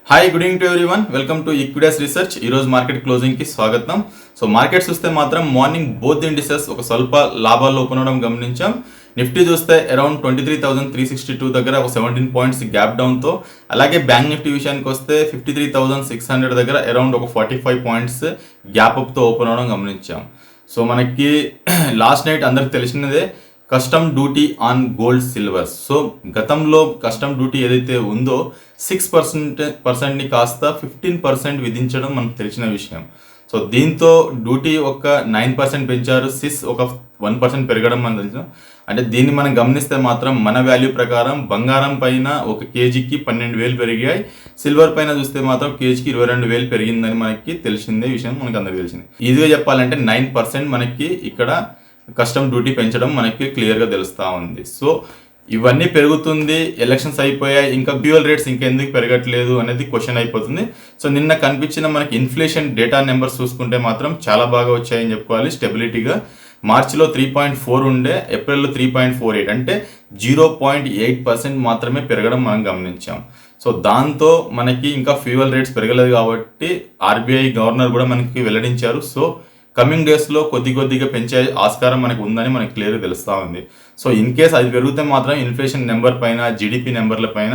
Hi, good evening to everyone. Welcome to equities research. ఈరోజు market క్లోజింగ్కి స్వాగతం. So market చూస్తే మాత్రం మార్నింగ్ బోత్ ఇండిసెస్ ఒక స్వల్ప లాభాల్లో ఓపెన్ అవడం గమనించాం. నిఫ్టీ చూస్తే అరౌండ్ 23,362 దగ్గర ఒక 17 పాయింట్స్ గ్యాప్ డౌన్తో, అలాగే బ్యాంక్ నిఫ్టీ విషయానికి వస్తే 53,600 దగ్గర అరౌండ్ ఒక 45 పాయింట్స్ గ్యాప్ అప్తో ఓపెన్ అవడం గమనించాం. సో మనకి లాస్ట్ నైట్ అందరికి తెలిసినదే custom duty on gold silvers. So గతంలో కస్టమ్ డ్యూటీ ఏదైతే ఉందో 6%ని కాస్త 15% విధించడం మనకు తెలిసిన విషయం. సో దీంతో డ్యూటీ ఒక 9% పెంచారు, సిస్ ఒక 1% పెరగడం మనకు తెలుసు. అంటే దీన్ని మనం గమనిస్తే మాత్రం మన వాల్యూ ప్రకారం బంగారం పైన ఒక కేజీకి 12,000 పెరిగాయి, సిల్వర్ పైన చూస్తే మాత్రం కేజీకి 22,000 పెరిగిందని మనకి తెలిసిందే విషయం, మనకు అందరికి తెలిసింది. ఈజీగా చెప్పాలంటే 9% మనకి ఇక్కడ కస్టమ్ డ్యూటీ పెంచడం మనకి క్లియర్గా తెలుస్తూ ఉంది. సో ఇవన్నీ పెరుగుతుంది, ఎలక్షన్స్ అయిపోయాయి, ఇంకా ఫ్యూయల్ రేట్స్ ఇంకా ఎందుకు పెరగట్లేదు అనేది క్వశ్చన్ అయిపోతుంది. సో నిన్న కనిపించిన మనకి ఇన్ఫ్లేషన్ డేటా నెంబర్స్ చూసుకుంటే మాత్రం చాలా బాగా వచ్చాయని చెప్పుకోవాలి. స్టెబిలిటీగా మార్చిలో 3.4 ఉండే, ఏప్రిల్లో 3.48, అంటే 0.8% మాత్రమే పెరగడం మనం గమనించాం. సో దాంతో మనకి ఇంకా ఫ్యూయల్ రేట్స్ పెరగలేదు కాబట్టి ఆర్బీఐ గవర్నర్ కూడా మనకి వెల్లడించారు. సో కమింగ్ డేస్లో కొద్దిగా పెంచే ఆస్కారం మనకు ఉందని మనకి క్లియర్గా తెలుస్తూ ఉంది. సో ఇన్ కేస్ అది పెరిగితే మాత్రం ఇన్ఫ్లేషన్ నెంబర్ పైన, జీడిపి నెంబర్ల పైన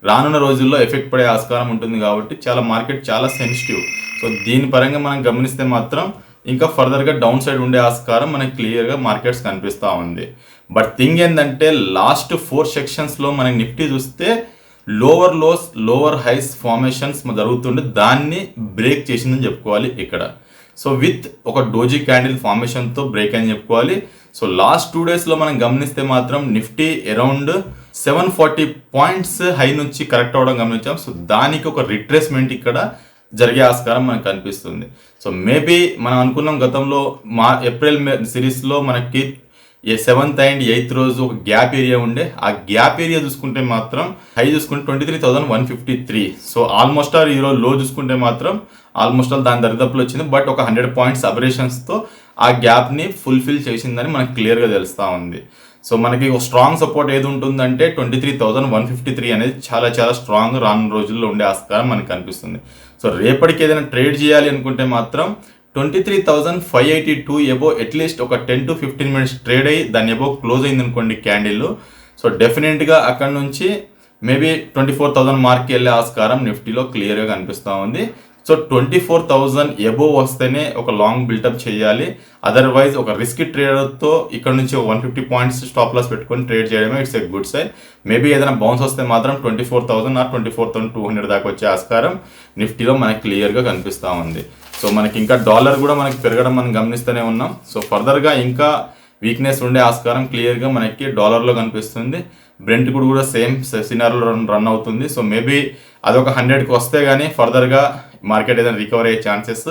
రానున్న రోజుల్లో ఎఫెక్ట్ పడే ఆస్కారం ఉంటుంది కాబట్టి మార్కెట్ చాలా సెన్సిటివ్. సో దీని పరంగా మనం గమనిస్తే మాత్రం ఇంకా ఫర్దర్గా డౌన్ సైడ్ ఉండే ఆస్కారం మనకి క్లియర్గా మార్కెట్స్ కనిపిస్తూ ఉంది. బట్ థింగ్ ఏంటంటే లాస్ట్ 4 సెక్షన్స్లో మనకి నిఫ్టీ చూస్తే lower lows lower highs formations జరుగుతుండే, దాన్ని బ్రేక్ చేసిందని చెప్పుకోవాలి ఇక్కడ. సో విత్ ఒక డోజీ క్యాండిల్ ఫార్మేషన్తో బ్రేక్ అని చెప్పుకోవాలి. సో లాస్ట్ 2 డేస్లో మనం గమనిస్తే మాత్రం నిఫ్టీ అరౌండ్ 740 పాయింట్స్ హై నుంచి కరెక్ట్ అవ్వడం గమనించాం. సో దానికి ఒక రిట్రేస్మెంట్ ఇక్కడ జరిగే ఆస్కారం మనకు కనిపిస్తుంది. సో మేబీ మనం అనుకున్నాం గతంలో ఏప్రిల్ సిరీస్లో మనకి 7th and 8th రోజు ఒక గ్యాప్ ఏరియా ఉండే, ఆ గ్యాప్ ఏరియా చూసుకుంటే మాత్రం హై చూసుకుంటే 23,153. సో ఆల్మోస్ట్ ఆల్ ఈరోజు లో చూసుకుంటే మాత్రం ఆల్మోస్ట్ ఆల్ దాని దరిదాపులో వచ్చింది. బట్ ఒక 100 పాయింట్స్ అబరేషన్స్తో ఆ గ్యాప్ని ఫుల్ఫిల్ చేసిందని మనకు క్లియర్గా తెలుస్తూ ఉంది. సో మనకి ఒక స్ట్రాంగ్ సపోర్ట్ ఏది ఉంటుందంటే 23,153 అనేది చాలా చాలా స్ట్రాంగ్ రానున్న రోజుల్లో ఉండే ఆస్కారం మనకు కనిపిస్తుంది. సో రేపటికి ఏదైనా ట్రేడ్ చేయాలి అనుకుంటే మాత్రం 23,582 ఎబో అట్లీస్ట్ ఒక 10 to 15 మినిట్స్ ట్రేడ్ అయ్యి దాని ఎబో క్లోజ్ అయింది అనుకోండి క్యాండిల్. సో డెఫినెట్గా అక్కడ నుంచి మేబీ 24,000 మార్క్కి వెళ్ళే ఆస్కారం నిఫ్టీలో క్లియర్గా కనిపిస్తూ ఉంది. సో 24,000 ఎబో వస్తేనే ఒక లాంగ్ బిల్టప్ చేయాలి, అదర్వైజ్ ఒక రిస్క్ ట్రేడర్తో ఇక్కడ నుంచి 150 పాయింట్స్ స్టాప్ లాస్ పెట్టుకొని ట్రేడ్ చేయడమే it's a good sign. Maybe ఏదైనా బౌన్స్ వస్తే మాత్రం 24,000 ఆర్ 24,200 దాకా వచ్చే ఆస్కారం నిఫ్టీలో మనకి క్లియర్గా కనిపిస్తూ ఉంది. సో మనకి ఇంకా డాలర్ కూడా మనకి పెరగడం మనం గమనిస్తూనే ఉన్నాం. సో ఫర్దర్గా ఇంకా వీక్నెస్ ఉండే ఆస్కారం క్లియర్గా మనకి డాలర్లో కనిపిస్తుంది. బ్రెంట్ కూడా సేమ్ సినారియోలో రన్ అవుతుంది. సో మేబీ అదొక 100కి వస్తే కానీ ఫర్దర్గా మార్కెట్ ఏదైనా రికవర్ అయ్యే ఛాన్సెస్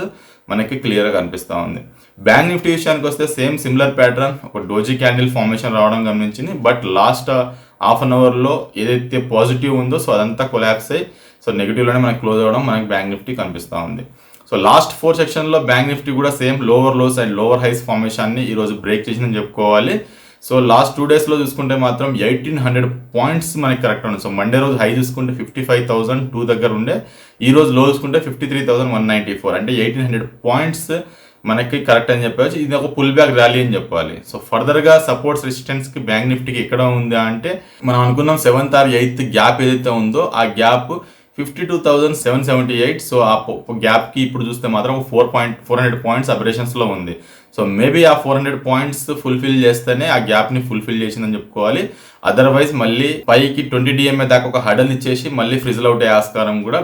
మనకి క్లియర్గా కనిపిస్తూ ఉంది. బ్యాంక్ నిఫ్టీ విషయానికి వస్తే సేమ్ సిమిలర్ ప్యాటర్న్, ఒక డోజీ క్యాండిల్ ఫార్మేషన్ రావడం గమనించింది. బట్ లాస్ట్ హాఫ్ అన్ అవర్లో ఏదైతే పాజిటివ్ ఉందో సో అదంతా కొలాప్స్ అయ్యి సో నెగిటివ్లోనే మనకి క్లోజ్ అవ్వడం మనకి బ్యాంక్ నిఫ్టీ కనిపిస్తూ ఉంది. సో లాస్ట్ 4 సెక్షన్లో బ్యాంక్ నిఫ్టీ కూడా same lower lows and lower highs ఫార్మేషన్ని ఈరోజు బ్రేక్ చేసిందని చెప్పుకోవాలి. సో లాస్ట్ 2 డేస్లో చూసుకుంటే మాత్రం 1,800 పాయింట్స్ మనకి కరెక్ట్ ఉంది. సో మండే రోజు హై చూసుకుంటే 55,002 దగ్గర ఉండే, ఈ రోజు లో చూసుకుంటే 53,194, అంటే 1,800 పాయింట్స్ మనకి కరెక్ట్ అని చెప్పవచ్చు. ఇది ఒక పుల్ బ్యాక్ ర్యాలీ అని చెప్పాలి. సో ఫర్దర్గా సపోర్ట్స్ రెసిస్టెన్స్కి బ్యాంక్ నిఫ్టీకి ఎక్కడ ఉందా అంటే మనం అనుకున్నాం 7th or 8th గ్యాప్ ఏదైతే ఉందో ఆ గ్యాప్ 52,778. సో ఆ గ్యాప్కి ఇప్పుడు చూస్తే మాత్రం 400 పాయింట్స్ అబరేషన్స్లో ఉంది. సో మేబీ ఆ 400 పాయింట్స్ ఫుల్ఫిల్ చేస్తేనే ఆ గ్యాప్ని ఫుల్ఫిల్ చేసిందని చెప్పుకోవాలి. అదర్వైజ్ మళ్ళీ పైకి 20 DMA దాకా ఒక హడల్ ఇచ్చేసి మళ్ళీ ఫ్రిజిల్ అవుట్ అయ్యే ఆస్కారం కూడా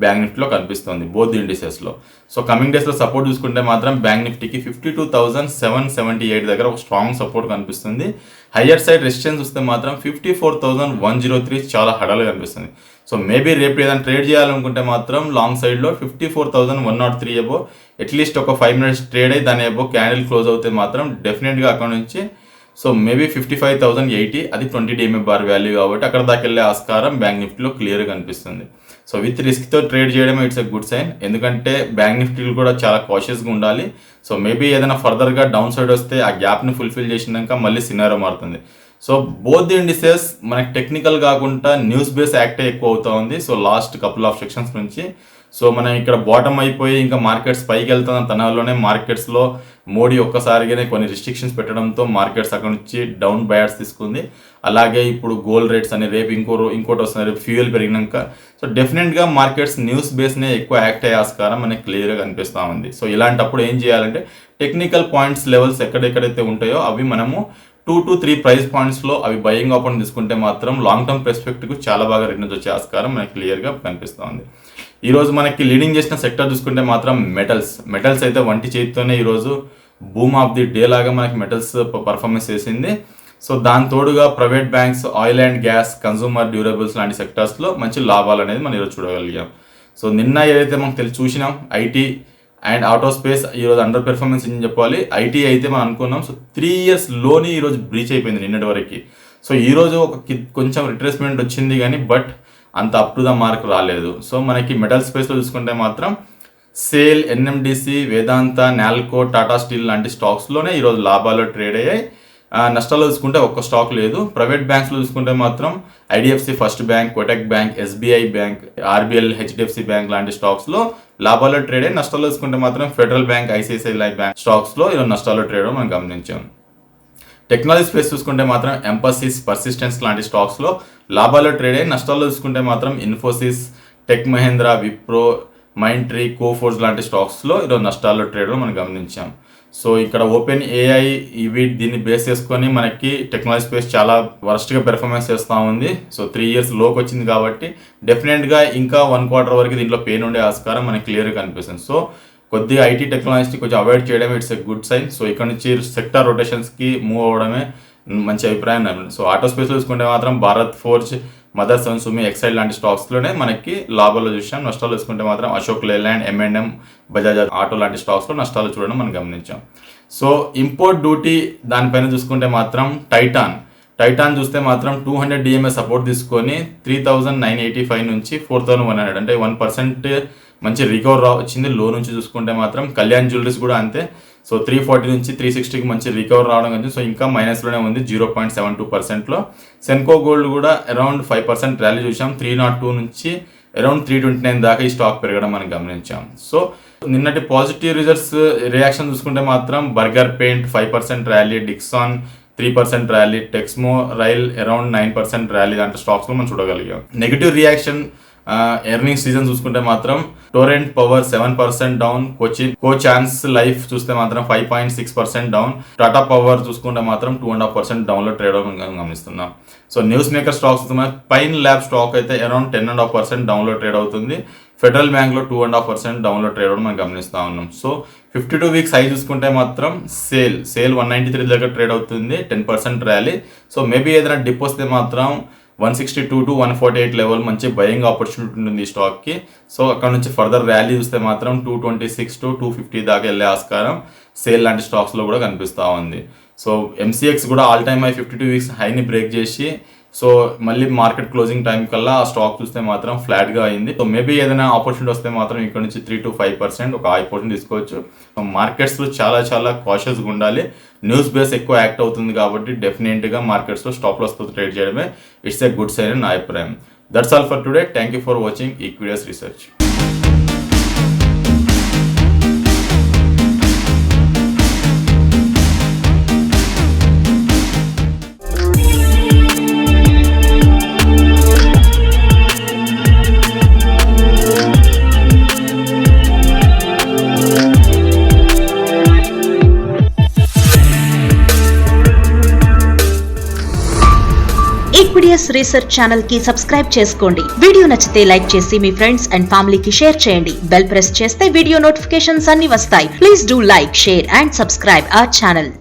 బ్యాంక్ నిఫ్టీలో కనిపిస్తుంది బోత్ ఇండిసెస్లో. సో కమింగ్ డేస్లో సపోర్ట్ చూసుకుంటే మాత్రం బ్యాంక్ నిఫ్టీకి 52,778 దగ్గర ఒక స్ట్రాంగ్ సపోర్ట్ కనిపిస్తుంది. హయ్యర్ సైడ్ రెసిస్టెన్స్ చూస్తే మాత్రం 54,103 చాలా హడల్ కనిపిస్తుంది. సో మేబీ రేపు ఏదైనా ట్రేడ్ చేయాలనుకుంటే మాత్రం లాంగ్ సైడ్లో 54,103 ఎబో అట్లీస్ట్ ఒక 5 మినిట్స్ ట్రేడ్ అయ్యి దాని ఎబో క్యాండిల్ క్లోజ్ అవుతే మాత్రం డెఫినెట్గా అక్కడ నుంచి సో మేబీ 55,080, అది 20 DMA బార్ వాల్యూ కాబట్టి అక్కడ దాకా వెళ్ళే ఆస్కారం బ్యాంక్ నిఫ్టీలో క్లియర్గా కనిపిస్తుంది. సో విత్ రిస్క్తో ట్రేడ్ చేయడమే ఇట్స్ ఎ గుడ్ సైన్, ఎందుకంటే బ్యాంక్ నిఫ్టీలు కూడా చాలా కాషియస్గా ఉండాలి. సో మేబీ ఏదైనా ఫర్దర్గా డౌన్ సైడ్ వస్తే ఆ గ్యాప్ని ఫుల్ఫిల్ చేసినాక మళ్ళీ సినారో మారుతుంది. సో బోత్ ది ఇండిసెస్ మనకి టెక్నికల్ కాకుండా న్యూస్ బేస్ యాక్టే ఎక్కువ అవుతా ఉంది. So last couple of sections నుంచి సో మనం ఇక్కడ బాటమ్ అయిపోయి ఇంకా మార్కెట్స్ పైకి వెళ్తున్న తనాల్లోనే మార్కెట్స్లో మోడీ ఒక్కసారిగానే కొన్ని రిస్ట్రిక్షన్స్ పెట్టడంతో మార్కెట్స్ అక్కడ నుంచి డౌన్ బయాట్స్ తీసుకుంది. అలాగే ఇప్పుడు గోల్డ్ రేట్స్ అని రేపు ఇంకోటి వస్తుంది, రేపు ఫ్యూయల్ పెరిగినాక సో డెఫినెట్గా మార్కెట్స్ న్యూస్ బేస్నే ఎక్కువ యాక్ట్ అయ్యే ఆస్కారం మనకి క్లియర్గా కనిపిస్తూ ఉంది. సో ఇలాంటప్పుడు ఏం చేయాలంటే టెక్నికల్ పాయింట్స్ లెవెల్స్ ఎక్కడెక్కడైతే ఉంటాయో అవి మనము 2 to 3 ప్రైస్ పాయింట్స్లో అవి బయింగ్ ఆపన్ తీసుకుంటే మాత్రం లాంగ్ టర్మ్ పర్స్పెక్టివ్కు చాలా బాగా రిటర్న్స్ వచ్చే ఆస్కారం మనకి క్లియర్గా కనిపిస్తూ ఉంది. ఈరోజు మనకి లీడింగ్ చేసిన సెక్టర్ చూసుకుంటే మాత్రం మెటల్స్ అయితే వంటి చేతితోనే ఈరోజు బూమ్ ఆఫ్ ది డే లాగా మనకి మెటల్స్ పర్ఫార్మెన్స్ చేసింది. సో దాని తోడుగా private banks, oil and gas, consumer durables లాంటి సెక్టర్స్లో మంచి లాభాలు అనేది మనం ఈరోజు చూడగలిగాం. సో నిన్న ఏదైతే మనం చూసినాం ఐటీ అండ్ ఆటో స్పేస్ ఈరోజు అండర్ పెర్ఫార్మెన్స్ అని చెప్పాలి. ఐటీ అయితే మనం అనుకున్నాం సో 3 years లోని ఈరోజు బ్రీచ్ అయిపోయింది నిన్నటి వరకు. సో ఈరోజు కొంచెం రిట్రేస్మెంట్ వచ్చింది కానీ బట్ అంత అప్ టు ద మార్క్ రాలేదు. సో మనకి మెటల్ స్పేస్లో చూసుకుంటే మాత్రం సేల్, ఎన్ఎండిసి, వేదాంత, నాల్కో, టాటా స్టీల్ లాంటి స్టాక్స్లోనే ఈరోజు లాభాలు ట్రేడ్ అయ్యాయి. నష్టాలు చూసుకుంటే ఒక్క స్టాక్ లేదు. ప్రైవేట్ బ్యాంక్స్లో చూసుకుంటే మాత్రం IDFC first bank, Kotak bank, SBI bank, RBL, HDFC bank లాంటి స్టాక్స్లో లాభాలు ట్రేడ్ అయ్యి. నష్టాలు చూసుకుంటే మాత్రం ఫెడరల్ బ్యాంక్, ఐసిఐసిఐ బ్యాంక్ స్టాక్స్లో ఈరోజు నష్టాలు ట్రేడ్ మనం గమనించాం. టెక్నాలజీ స్పేస్ చూసుకుంటే మాత్రం ఎంపసిస్, పర్సిస్టెన్స్ లాంటి స్టాక్స్లో లాభాలు ట్రేడ్ అయ్యి. నష్టాలు చూసుకుంటే మాత్రం ఇన్ఫోసిస్, టెక్ మహేంద్ర, విప్రో, మైంట్రీ, కోఫోర్స్ లాంటి స్టాక్స్లో ఈరోజు నష్టాలు ట్రేడ్ మనం గమనించాం. సో ఇక్కడ ఓపెన్ ఏఐ దీన్ని బేస్ చేసుకొని మనకి టెక్నాలజీ స్పేస్ చాలా వర్స్ట్గా పెర్ఫార్మెన్స్ చేస్తూ ఉంది. సో 3 years లోకి వచ్చింది కాబట్టి డెఫినెట్గా ఇంకా 1 quarter వరకు దీంట్లో పెయిన్ ఉండే ఆస్కారం మనకి క్లియర్గా కనిపిస్తుంది. సో కొద్దిగా ఐటీ టెక్నాలజీని కొంచెం అవాయిడ్ చేయడమే it's a good sign. So ఇక్కడ నుంచి సెక్టర్ రొటేషన్స్కి మూవ్ అవ్వడమే మంచి అభిప్రాయం. సో ఆటో స్పేస్లో చూసుకుంటే మాత్రం భారత్ ఫోర్జ్, మదర్సన్, సుమి, ఎక్సైడ్ లాంటి స్టాక్స్లోనే మనకి లాభాలు చూసాం. నష్టాలు చూసుకుంటే మాత్రం అశోక్ లేలాండ్, M&M, బజాజ్ ఆటో లాంటి స్టాక్స్లో నష్టాలు చూడడం మనం గమనించాం. సో ఇంపోర్ట్ డ్యూటీ దానిపైన చూసుకుంటే మాత్రం టైటాన్ చూస్తే మాత్రం 200 DMA సపోర్ట్ తీసుకొని 3,985 నుంచి 4,100 అంటే 1% మంచి రికవర్ వచ్చింది లో నుంచి చూసుకుంటే మాత్రం. కళ్యాణ్ జ్యువెలరీస్ కూడా అంతే. సో 340 నుంచి 360కి మంచి రికవర్ రావడం కానీ సో ఇంకా మైనస్లోనే ఉంది 0.72%లో. సెన్కో గోల్డ్ కూడా అరౌండ్ 5% ర్యాలీ చూసాం. 302 నుంచి అరౌండ్ 329 దాకా ఈ స్టాక్ పెరగడం మనం గమనించాం. సో నిన్నటి పాజిటివ్ రిజల్ట్స్ రియాక్షన్ చూసుకుంటే మాత్రం burger paint 5% rally, Dixon 3% rally, Texmo rail around 9% rally లాంటి స్టాక్స్లో మనం చూడగలిగాం. నెగిటివ్ రియాక్షన్ ఎర్నింగ్ సీజన్ చూసుకుంటే మాత్రం టోరెంట్ పవర్ 7% డౌన్, కోచాన్స్ లైఫ్ చూస్తే మాత్రం 5.6% డౌన్, టాటా పవర్ చూసుకుంటే మాత్రం 2.5% డౌన్లో ట్రేడ్ అవ్వడం గమనిస్తున్నాం. So news maker stocks Pine Lab stock అయితే అరౌండ్ 10.5% డౌన్లో ట్రేడ్ అవుతుంది. ఫెడరల్ బ్యాంక్లో 2.5% డౌన్లో ట్రేడ్ అవ్వడం మనం గమనిస్తూ ఉన్నాం. సో 52 weeks హై చూసుకుంటే మాత్రం సేల్ 193 దగ్గర ట్రేడ్ అవుతుంది, 10% ర్యాలీ. సో మేబీ ఏదైనా డిప్ వస్తే మాత్రం 162 to 148 లెవెల్ మంచి బయింగ్ ఆపర్చునిటీ ఉంటుంది ఈ స్టాక్కి. సో అక్కడ నుంచి ఫర్దర్ ర్యాలీ చూస్తే మాత్రం 226 to 250 దాకా వెళ్ళే ఆస్కారం సేల్ లాంటి స్టాక్స్లో కూడా కనిపిస్తూ ఉంది. సో MCX కూడా ఆల్ టైమ్ హై 52 weeks హైని బ్రేక్ చేసి సో మళ్ళీ మార్కెట్ క్లోజింగ్ టైం కల్లా ఆ స్టాక్ చూస్తే మాత్రం ఫ్లాట్గా అయింది. సో మేబీ ఏదైనా ఆపర్చునిటీ వస్తే మాత్రం ఇక్కడ నుంచి 3 to 5% ఒక హై పోర్షన్ తీసుకోవచ్చు. సో మార్కెట్స్లో చాలా కాషియస్గా ఉండాలి. న్యూస్ బేస్ ఎక్కువ యాక్ట్ అవుతుంది కాబట్టి డెఫినెట్గా మార్కెట్స్లో స్టాప్ లాస్తో ట్రేడ్ చేయడమే ఇట్స్ ఎ గుడ్ సైన్ నా అభిప్రాయం. That's all for today. Thank you for watching Equidious research. Equidious research channel కి సబ్స్క్రైబ్ చేసుకోండి. వీడియో నచ్చితే లైక్ చేసి మీ ఫ్రెండ్స్ అండ్ ఫ్యామిలీకి షేర్ చేయండి. బెల్ ప్రెస్ చేస్తే వీడియో నోటిఫికేషన్స్ అన్ని వస్తాయి. Please do like, share and subscribe our channel.